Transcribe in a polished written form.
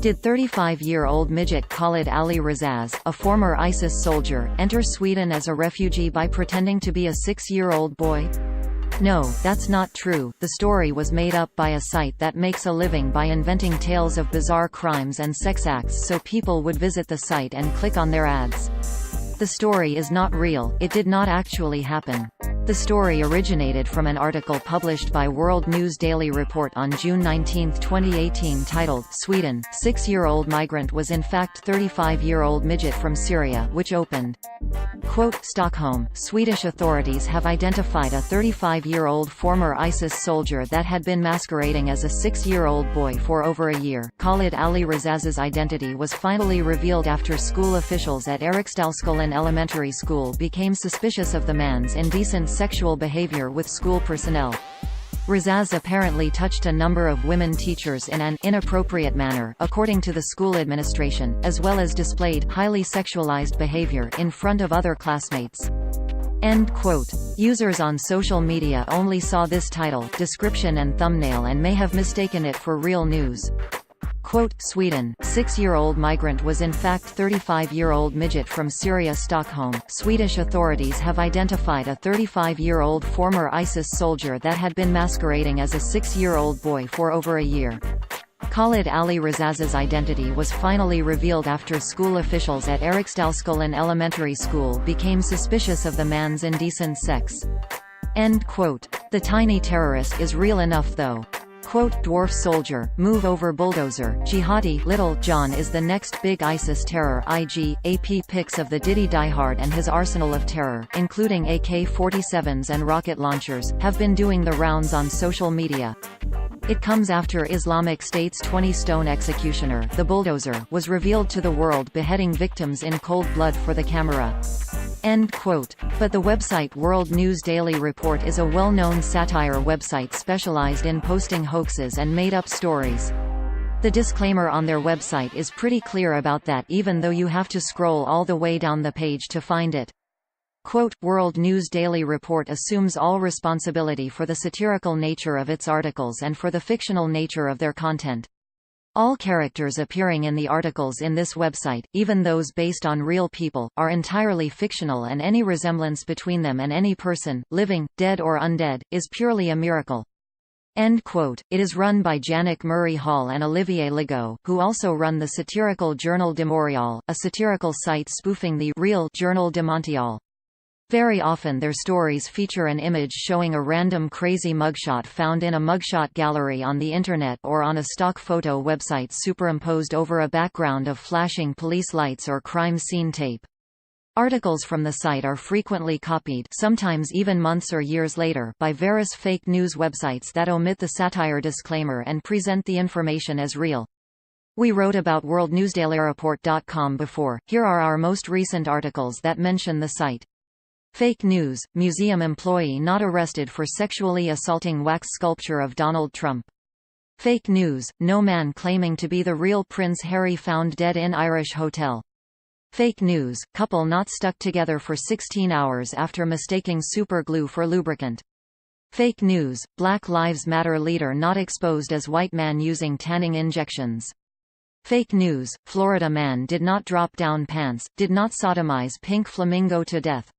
Did 35-year-old Midget Khalid Ali Razzaz, a former ISIS soldier, enter Sweden as a refugee by pretending to be a 6-year-old boy? No, that's not true. The story was made up by a site that makes a living by inventing tales of bizarre crimes and sex acts so people would visit the site and click on their ads. The story is not real, it did not actually happen. The story originated from an article published by World News Daily Report on June 19, 2018 titled, Sweden, 6-year-old migrant was in fact 35-year-old midget from Syria, which opened. Quote, Stockholm, Swedish authorities have identified a 35-year-old former ISIS soldier that had been masquerading as a 6-year-old boy for over a year. Khalid Ali Razzaz's identity was finally revealed after school officials at Eriksdalsskolan Elementary School became suspicious of the man's indecent sexual behavior with school personnel. Razzaz apparently touched a number of women teachers in an inappropriate manner, according to the school administration, as well as displayed highly sexualized behavior in front of other classmates. End quote. Users on social media only saw this title, description and thumbnail and may have mistaken it for real news. Quote, Sweden, 6-year-old migrant was in fact 35-year-old midget from Syria. Stockholm, Swedish authorities have identified a 35-year-old former ISIS soldier that had been masquerading as a 6-year-old boy for over a year. Khalid Ali Razzaz's identity was finally revealed after school officials at Eriksdalsskolan Elementary School became suspicious of the man's indecent sex. End quote. The tiny terrorist is real enough though. Quote, dwarf soldier, move over bulldozer, jihadi, Little John is the next big ISIS terror. IG, AP pics of the Diddy diehard and his arsenal of terror, including AK-47s and rocket launchers, have been doing the rounds on social media. It comes after Islamic State's 20-stone executioner, the bulldozer, was revealed to the world beheading victims in cold blood for the camera. End quote. But the website World News Daily Report is a well-known satire website specialized in posting hoaxes and made-up stories. The disclaimer on their website is pretty clear about that, even though you have to scroll all the way down the page to find it. Quote, World News Daily Report assumes all responsibility for the satirical nature of its articles and for the fictional nature of their content. All characters appearing in the articles in this website, even those based on real people, are entirely fictional and any resemblance between them and any person, living, dead or undead, is purely a miracle. End quote. It is run by Janek Murray Hall and Olivier Legault, who also run the satirical Journal de Montréal, a satirical site spoofing the real Journal de Montréal. Very often their stories feature an image showing a random crazy mugshot found in a mugshot gallery on the internet or on a stock photo website superimposed over a background of flashing police lights or crime scene tape. Articles from the site are frequently copied, sometimes even months or years later, by various fake news websites that omit the satire disclaimer and present the information as real. We wrote about worldnewsdailyreport.com before. Here are our most recent articles that mention the site. Fake news, museum employee not arrested for sexually assaulting wax sculpture of Donald Trump. Fake news, no man claiming to be the real Prince Harry found dead in Irish hotel. Fake news, couple not stuck together for 16 hours after mistaking super glue for lubricant. Fake news, Black Lives Matter leader not exposed as white man using tanning injections. Fake news, Florida man did not drop down pants, did not sodomize pink flamingo to death.